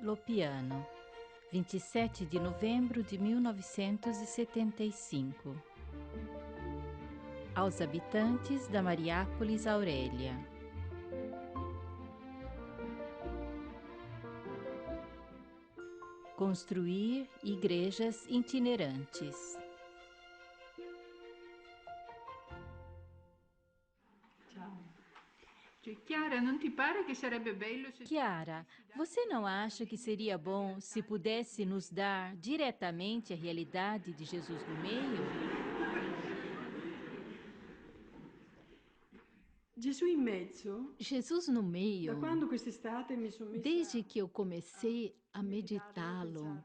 Lopiano, 27 de novembro de 1975. Aos habitantes da Mariápolis Aurélia. Construir igrejas itinerantes. Chiara, non ti pare che sarebbe bello se... Chiara, você não acha que seria bom se pudesse nos dar diretamente a realidade de Jesus no meio? Gesù in mezzo, Jesus no da meio, quando quest'estate mi sono messa desde que eu a comecei a meditarlo, meditá-lo,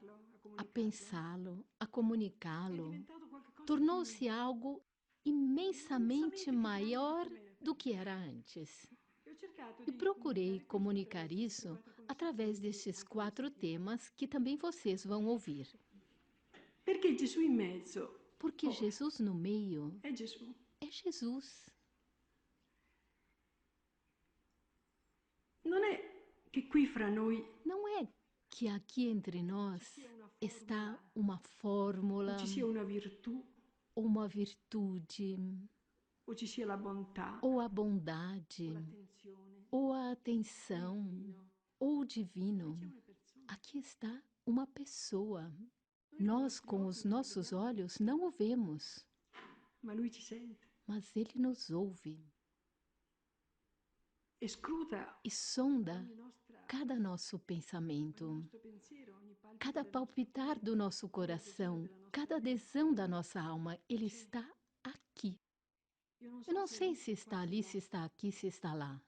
a a comunicarlo, pensá-lo, a è comunicá-lo, diventato qualcosa tornou-se algo imensamente immensamente più grande di maior com'era do que prima. era antes. E ho cercato E di procurei comunicare questo comunicar attraverso questi isso quattro através concetti destes anche voi 4 sentirete. temas que também vocês vão ouvir. Perché Gesù in mezzo, Porque Jesus no meio è Gesù. é Jesus. Non è che qui fra noi Não é que aqui entre ci nós sia una está formula uma o fórmula, ci sia una virtù ou uma virtude, o ci sia la bontà ou a o bondade, l'attenzione ou a o il atenção, divino. ou o Qui divino. c'è una persona. Aqui está uma pessoa. Noi con i Nós, nostri com occhi os non lo nossos vediamo, olhos, não o vemos, ma lui ci sente mas ele nos ouve e scruta e sonda ogni nostra, cada nosso ogni pensamento, nostro pensiero, ogni palpito cada del nostro palpitar cuore, do nosso ogni adesione coração, della nostra cada anima. adesão da nossa alma. Ele C'è. está aqui. Io non Eu so não se è sei lì, se se está qua, se ali, là. se está aqui, se está lá.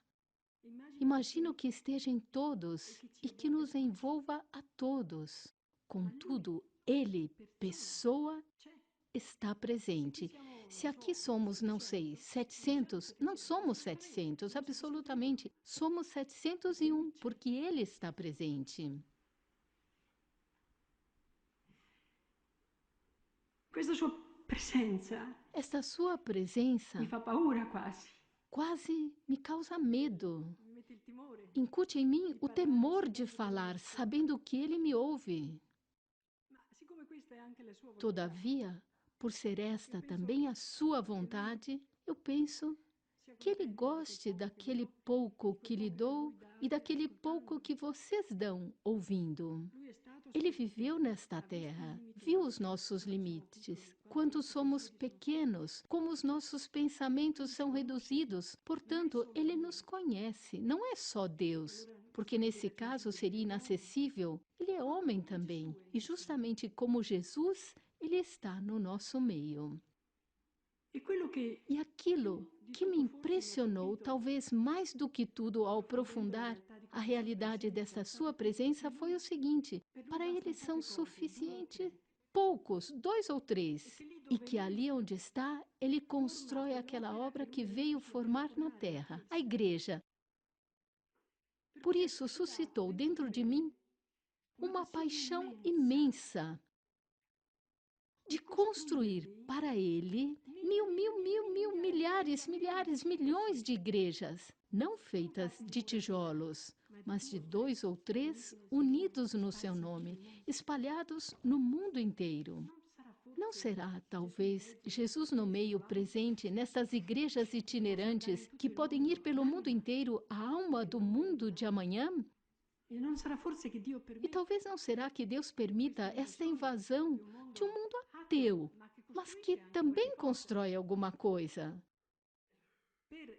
Immagino Imagino que che esteja em todos e que nos envolva a todos. Contudo, Ele, pessoa, c'è. está Se qui presente. siamo, Se non aqui so, somos, não sei, 700, non 700, siamo não 700, somos assolutamente, 700, siamo 701. absolutamente. Somos Perché lui 701, c'è. porque Ele está presente. Questa sua presenza Esta sua mi presença fa paura quasi, quase me causa medo. mi mette il timore Incute em mim di o parlare temor de sapendo che lui mi falar, ascolta. sabendo que Ele me ouve. Ma siccome questa è anche la sua volontà, Todavia, por ser io esta penso também a sua che lui vontade, eu penso sia que Ele contento di quel goste poco che vi daquele do, pouco di quel que lhe poco che dou voi e date daquele pouco ascoltando. que vocês dão ouvindo. Lui è stato Ele sulla viveu terra, nesta ha visto i terra, limiti viu os nostri, nossos quanto siamo limites, piccoli, quanto i quanto nostri somos pensieri sono piccoli. pequenos, como os nossos pensamentos Lui ci são conosce, reduzidos. non è Portanto, solo Ele nos Dio, conhece, não é só che Deus, allora porque sarebbe nesse caso irraggiungibile, seria Ele è uomo. inacessível. Ele é Proprio homem come Gesù também, è in e mezzo a noi. justamente como Jesus, Ele está no nosso meio. E quello che E aquilo più di que me tutto forse mi ha impressionou, colpito, talvez mais do que tudo ao approfondendo la aprofundar realtà di a questa sua realidade presenza, dessa è stato sua questo, che presença, foi o seguinte: per lui para bastano eles são poche cose, due o suficientes tre, poucos, 2 ou e 3, che lì e dove que lui ali onde está, ele forma constrói aquela quell'opera che obra lui que nell'anno veio ci doveva formar na formare, la terra, a Chiesa. igreja. Per Por cui ha isso suscitato suscitou dentro di dentro de me mim una uma passione paixão immensa imensa de di construir costruirgli para ele milhares, milhares, milhões de igrejas, não feitas de tijolos, mas de 2 ou 3 unidos no seu nome, espalhados no mundo inteiro. non sarà Não forse será, Gesù in talvez, mezzo Jesus nelle no chiese meio dell'America presente nestas igrejas che possa andare in itinerantes tutto que il podem ir mondo, pelo mundo l'anima inteiro, a alma do dell'uomo di mundo de domani? amanhã? E non sarà forse che Dio E permette talvez não será que Deus permita questa esta invasione invasão de um mondo mundo ateo, ateu, ma che mas que costruisce anche qualche também cosa constrói alguma coisa, per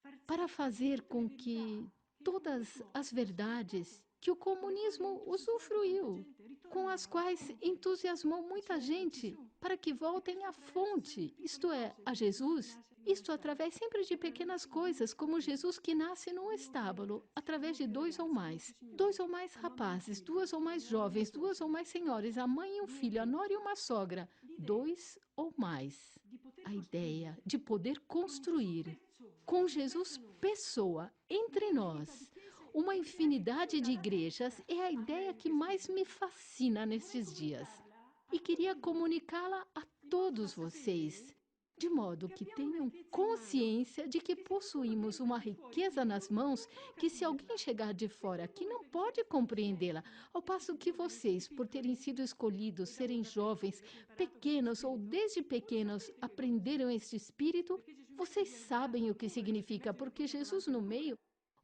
far sì para che fazer tutte le com verità que che il todas comunismo as ha sfruttato, verdades que o con le quali ha comunismo entusiasmato tanta usufruiu, gente, com as ritornino alla quais fonte, entusiasmou muita cioè a gente, Gesù. para que E voltem questo à attraverso sempre fonte, piccole isto é, cose, a come Gesù che Jesus. nasce in uno Isto stabile, através sempre de pequenas attraverso due coisas, como fratelli, Jesus que nasce num due o più estábulo, ragazzi, due através o de più 2 ou ragazzi, due o mais, più signori, 2 ou mais la mamma e un rapazes, figlio, 2 ou la mais nuora e una jovens, 2 ou suocera, mais senhores, a mãe e um due o filho, a più. nora e uma sogra, L'idea 2 ou mais. di poter A ideia costruire de poder con Gesù construir persona, com verso Jesus noi, pessoa entre un'infinità di nós, chiese uma è l'idea che più infinidade de dà igrejas, testa é a a me ideia in que questi mais me giorni. fascina E vorrei nestes dias. comunicarla a E queria tutti voi, comunicá-la a in modo da todos sapere vocês, de modo que tenham consciência de que possuímos uma riqueza nas mãos que, se alguém chegar de fora aqui, não pode compreendê-la, ao passo que vocês, por terem sido escolhidos, serem jovens, pequenos ou desde pequenos, aprenderam este espírito, vocês sabem o que significa, porque Jesus no meio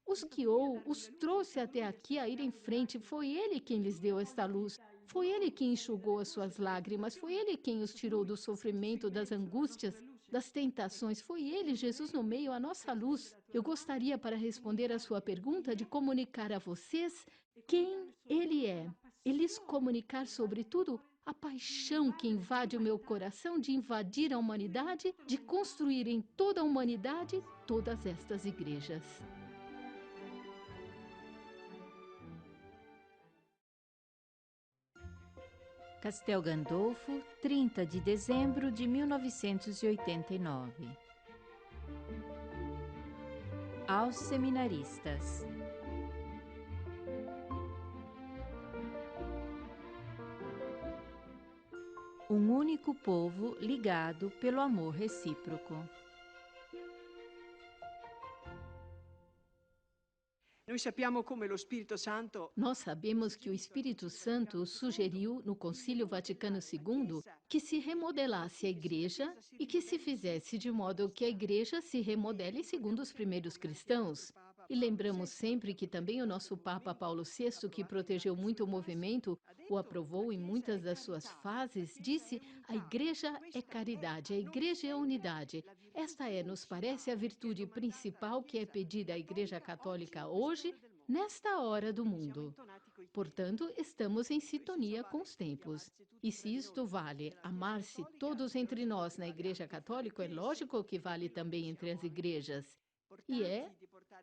os guiou, os trouxe até aqui a ir em frente. Foi Ele quem lhes deu esta luz. Foi Ele quem enxugou as suas lágrimas. Foi Ele quem os tirou do sofrimento, das angústias, das tentações. Foi Ele, Jesus no meio, a nossa luz. Eu gostaria, para responder à sua pergunta, de comunicar a vocês quem Ele é. E lhes comunicar, sobretudo, a paixão que invade o meu coração de invadir a humanidade, de construir em toda a humanidade todas estas igrejas. Castel Gandolfo, 30 de dezembro de 1989. Aos seminaristas. Um único povo ligado pelo amor recíproco. Nós sabemos que o Espírito Santo sugeriu no Concílio Vaticano II que se remodelasse a Igreja e que se fizesse de modo que a Igreja se remodele segundo os primeiros cristãos. E lembramos sempre que também o nosso Papa Paulo VI, que protegeu muito o movimento, o aprovou em muitas das suas fases, disse: a Igreja é caridade, a Igreja é unidade. Esta é, nos parece, a virtude principal que é pedida à Igreja Católica hoje, nesta hora do mundo. Portanto, estamos em sintonia com os tempos. E se isto vale amar-se todos entre nós na Igreja Católica, é lógico que vale também entre as igrejas. E é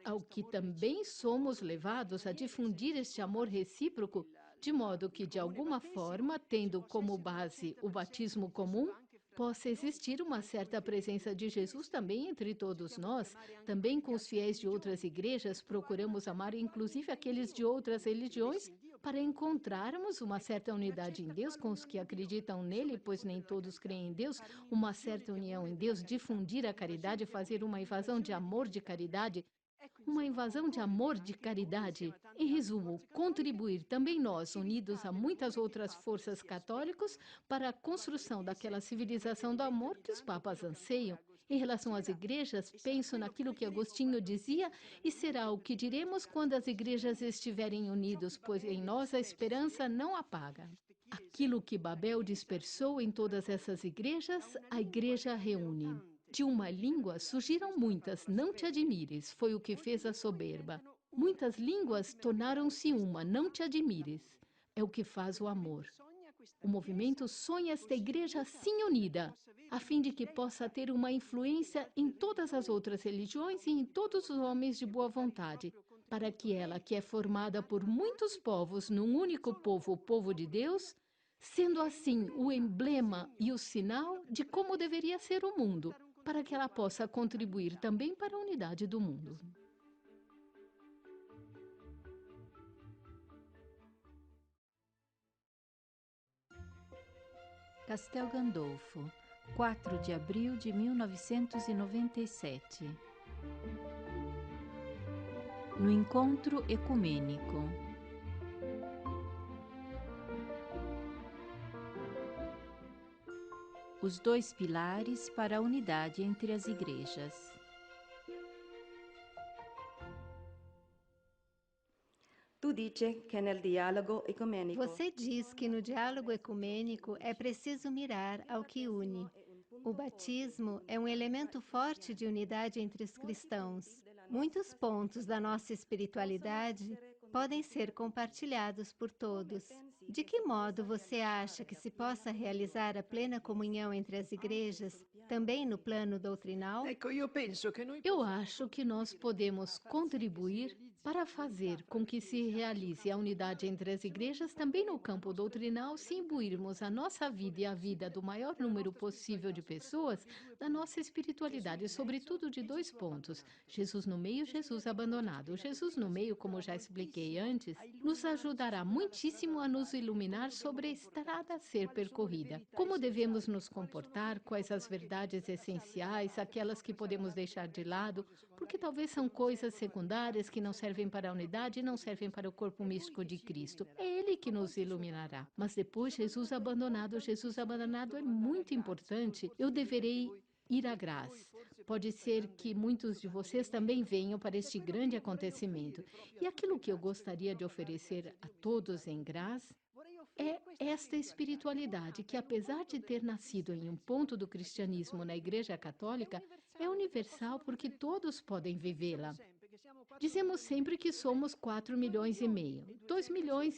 ao que também somos levados a difundir este amor recíproco, de modo que, de alguma forma, tendo como base o batismo comum, possa existir uma certa presença de Jesus também entre todos nós. Também com os fiéis de outras igrejas, procuramos amar inclusive aqueles de outras religiões, para encontrarmos uma certa unidade em Deus com os que acreditam nele, pois nem todos creem em Deus, uma certa união em Deus, difundir a caridade, fazer uma invasão de amor de caridade, uma invasão de amor de caridade. Em resumo, contribuir também nós, unidos a muitas outras forças católicas, para a construção daquela civilização do amor que os papas anseiam. Em relação às igrejas, penso naquilo que Agostinho dizia, e será o que diremos quando as igrejas estiverem unidas, pois em nós a esperança não apaga. Aquilo que Babel dispersou em todas essas igrejas, a igreja reúne. De uma língua surgiram muitas, não te admires, foi o que fez a soberba. Muitas línguas tornaram-se uma, não te admires, é o que faz o amor. O movimento sonha esta igreja assim unida, a fim de que possa ter uma influência em todas as outras religiões e em todos os homens de boa vontade, para que ela, que é formada por muitos povos num único povo, o povo de Deus, sendo assim o emblema e o sinal de como deveria ser o mundo, para que ela possa contribuir também para a unidade do mundo. Castel Gandolfo, 4 de abril de 1997. No encontro ecumênico. Os dois pilares para a unidade entre as igrejas. Você diz que no diálogo ecumênico é preciso mirar ao que une. O batismo é um elemento forte de unidade entre os cristãos. Muitos pontos da nossa espiritualidade podem ser compartilhados por todos. De que modo você acha que se possa realizar a plena comunhão entre as igrejas, também no plano doutrinal? Eu acho que nós podemos contribuir para fazer com que se realize a unidade entre as igrejas, também no campo doutrinal, se imbuirmos a nossa vida e a vida do maior número possível de pessoas da nossa espiritualidade, sobretudo de 2 pontos: Jesus no meio, Jesus abandonado. O Jesus no meio, como já expliquei antes, nos ajudará muitíssimo a nos iluminar sobre a estrada a ser percorrida. Como devemos nos comportar, quais as verdades essenciais, aquelas que podemos deixar de lado, porque talvez são coisas secundárias que não servem para a unidade e não servem para o corpo místico de Cristo. É Ele que nos iluminará. Mas depois, Jesus abandonado é muito importante. Eu deverei ir a Graz. Pode ser que muitos de vocês também venham para este grande acontecimento. E aquilo que eu gostaria de oferecer a todos em Graz é esta espiritualidade que, apesar de ter nascido em um ponto do cristianismo na Igreja Católica, é universal porque todos podem vivê-la. Dizemos sempre que somos 4,5 milhões. 2,2 milhões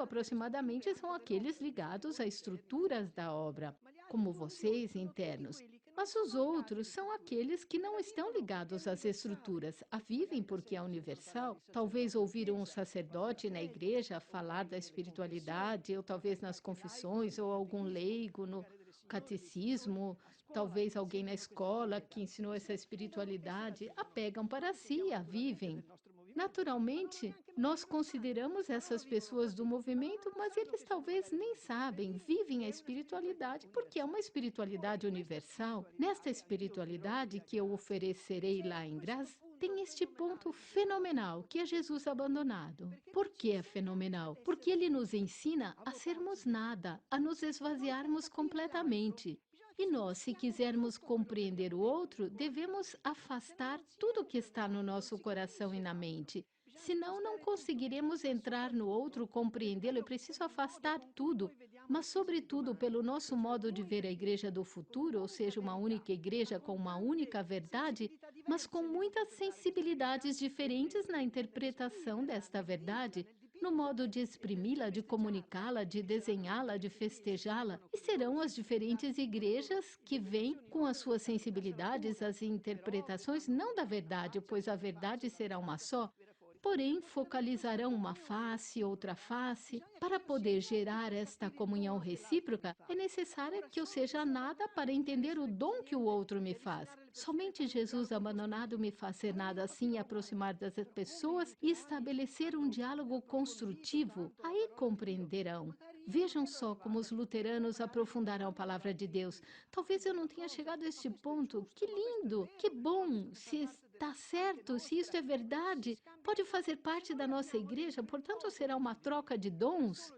aproximadamente são aqueles ligados a estruturas da obra, como vocês, internos. Mas os outros são aqueles que não estão ligados às estruturas, a vivem porque é universal. Talvez ouviram um sacerdote na igreja falar da espiritualidade, ou talvez nas confissões, ou algum leigo no catecismo, talvez alguém na escola que ensinou essa espiritualidade, a pegam para si e a vivem. Naturalmente, nós consideramos essas pessoas do movimento, mas eles talvez nem sabem, vivem a espiritualidade porque é uma espiritualidade universal. Nesta espiritualidade que eu oferecerei lá em Graz, tem este ponto fenomenal, que é Jesus abandonado. Por que é fenomenal? Porque ele nos ensina a sermos nada, a nos esvaziarmos completamente. E nós, se quisermos compreender o outro, devemos afastar tudo que está no nosso coração e na mente. Senão, não conseguiremos entrar no outro, compreendê-lo. É preciso afastar tudo, mas, sobretudo, pelo nosso modo de ver a igreja do futuro, ou seja, uma única igreja com uma única verdade, mas com muitas sensibilidades diferentes na interpretação desta verdade, no modo de exprimi-la, de comunicá-la, de desenhá-la, de festejá-la. E serão as diferentes igrejas que vêm com as suas sensibilidades, as interpretações, não da verdade, pois a verdade será uma só, porém focalizarão uma face, outra face. Para poder gerar esta comunhão recíproca, é necessário que eu seja nada para entender o dom que o outro me faz. Somente Jesus abandonado me faz ser nada assim e aproximar das pessoas e estabelecer um diálogo construtivo. Aí compreenderão. Vejam só como os luteranos aprofundarão a palavra de Deus. Talvez eu não tenha chegado a este ponto. Que lindo, que bom, se está certo, se isto é verdade, pode fazer parte da nossa igreja, portanto será uma troca de dons.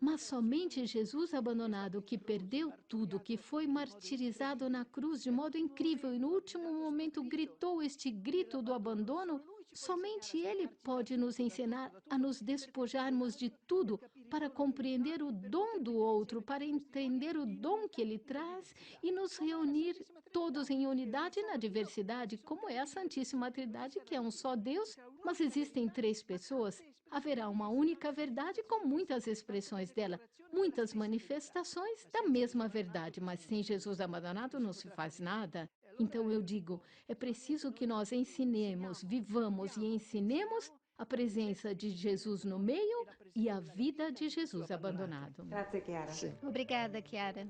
Mas somente Jesus abandonado, que perdeu tudo, que foi martirizado na cruz de modo incrível e no último momento gritou este grito do abandono, somente Ele pode nos ensinar a nos despojarmos de tudo para compreender o dom do outro, para entender o dom que Ele traz e nos reunir todos em unidade na diversidade, como é a Santíssima Trindade, que é um só Deus, mas existem 3 pessoas. Haverá uma única verdade com muitas expressões dela, muitas manifestações da mesma verdade, mas sem Jesus abandonado não se faz nada. Então eu digo, é preciso que nós ensinemos, vivamos e ensinemos a presença de Jesus no meio e a vida de Jesus abandonado. Grazie Chiara. Obrigada, Chiara.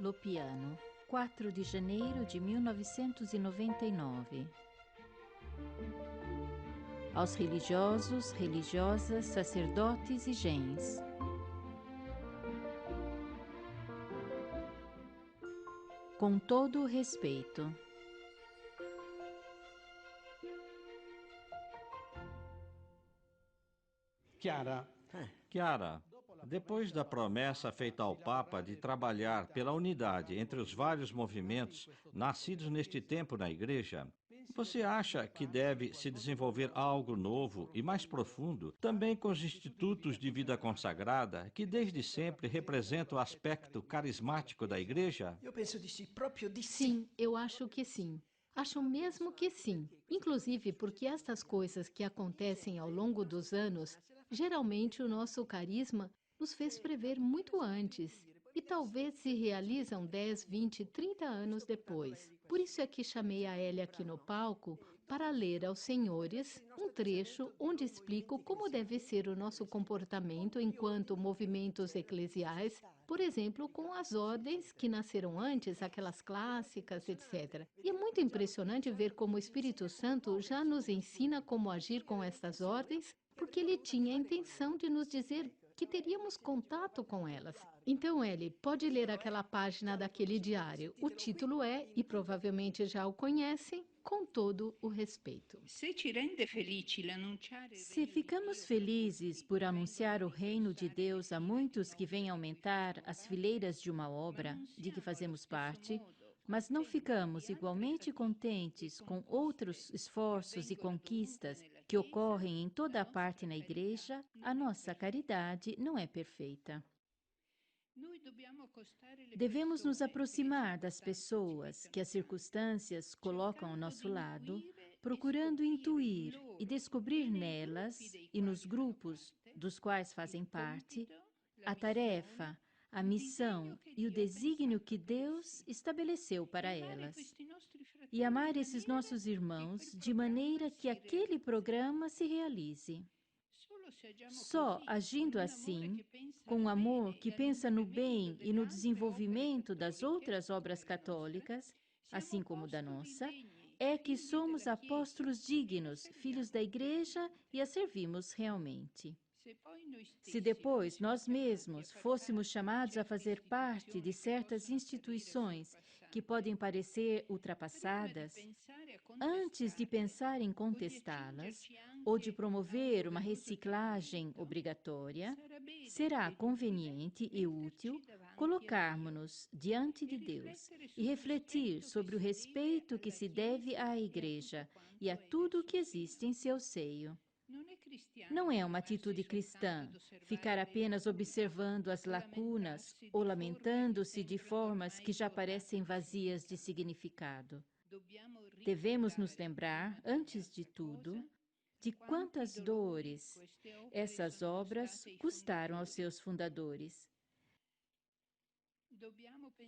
Lopiano, 4 de janeiro de 1999. Aos religiosos, religiosas, sacerdotes e gens. Com todo o respeito. Chiara, depois da promessa feita ao Papa de trabalhar pela unidade entre os vários movimentos nascidos neste tempo na Igreja, você acha que deve se desenvolver algo novo e mais profundo, também com os institutos de vida consagrada, que desde sempre representam o aspecto carismático da Igreja? Sim, eu acho que sim. Acho mesmo que sim. Inclusive porque estas coisas que acontecem ao longo dos anos, geralmente o nosso carisma nos fez prever muito antes e talvez se realizam 10, 20, 30 anos depois. Por isso é que chamei a Hélia aqui no palco para ler aos senhores um trecho onde explico como deve ser o nosso comportamento enquanto movimentos eclesiais, por exemplo, com as ordens que nasceram antes, aquelas clássicas, etc. E é muito impressionante ver como o Espírito Santo já nos ensina como agir com estas ordens, porque ele tinha a intenção de nos dizer que teríamos contato com elas. Então, Ellie, pode ler aquela página daquele diário. O título é, e provavelmente já o conhecem, Com Todo o Respeito. Se ficamos felizes por anunciar o reino de Deus a muitos que vêm aumentar as fileiras de uma obra de que fazemos parte, mas não ficamos igualmente contentes com outros esforços e conquistas que ocorrem em toda a parte na igreja, a nossa caridade não é perfeita. Devemos nos aproximar das pessoas que as circunstâncias colocam ao nosso lado, procurando intuir e descobrir nelas e nos grupos dos quais fazem parte a tarefa, a missão e o desígnio que Deus estabeleceu para elas. E amar esses nossos irmãos de maneira que aquele programa se realize. Só agindo assim, com um amor que pensa no bem e no desenvolvimento das outras obras católicas, assim como da nossa, é que somos apóstolos dignos, filhos da Igreja e a servimos realmente. Se depois nós mesmos fôssemos chamados a fazer parte de certas instituições que podem parecer ultrapassadas, antes de pensar em contestá-las ou de promover uma reciclagem obrigatória, será conveniente e útil colocarmos-nos diante de Deus e refletir sobre o respeito que se deve à Igreja e a tudo o que existe em seu seio. Não é uma atitude cristã ficar apenas observando as lacunas ou lamentando-se de formas que já parecem vazias de significado. Devemos nos lembrar, antes de tudo, de quantas dores essas obras custaram aos seus fundadores.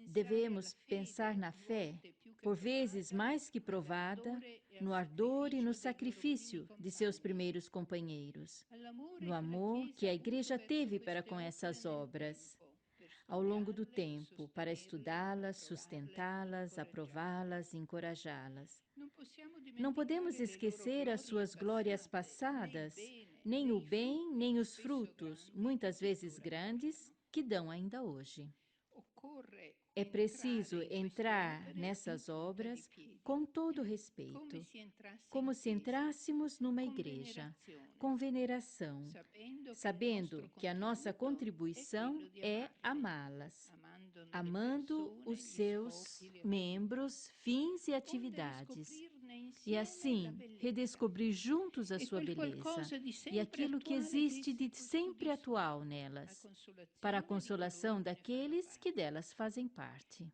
Devemos pensar na fé, por vezes mais que provada, no ardor e no sacrifício de seus primeiros companheiros, no amor que a Igreja teve para com essas obras, ao longo do tempo, para estudá-las, sustentá-las, aprová-las e encorajá-las. Não podemos esquecer as suas glórias passadas, nem o bem, nem os frutos, muitas vezes grandes, que dão ainda hoje. É preciso entrar nessas obras com todo respeito, como se entrássemos numa igreja, com veneração, sabendo que a nossa contribuição é amá-las, amando os seus membros, fins e atividades, e assim redescobrir juntos a sua beleza e aquilo que existe de sempre atual nelas, para a consolação daqueles que delas fazem parte.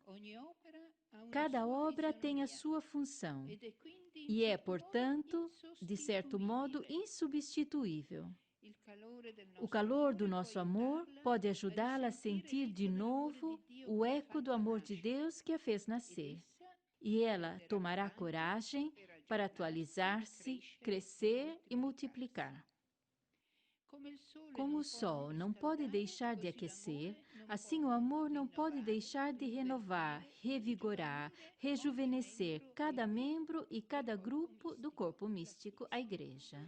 Cada obra tem a sua função e é, portanto, de certo modo, insubstituível. O calor do nosso amor pode ajudá-la a sentir de novo o eco do amor de Deus que a fez nascer. E ela tomará coragem para atualizar-se, crescer e multiplicar. Como o sol não pode deixar de aquecer, assim o amor não pode deixar de renovar, revigorar, rejuvenescer cada membro e cada grupo do corpo místico, a Igreja.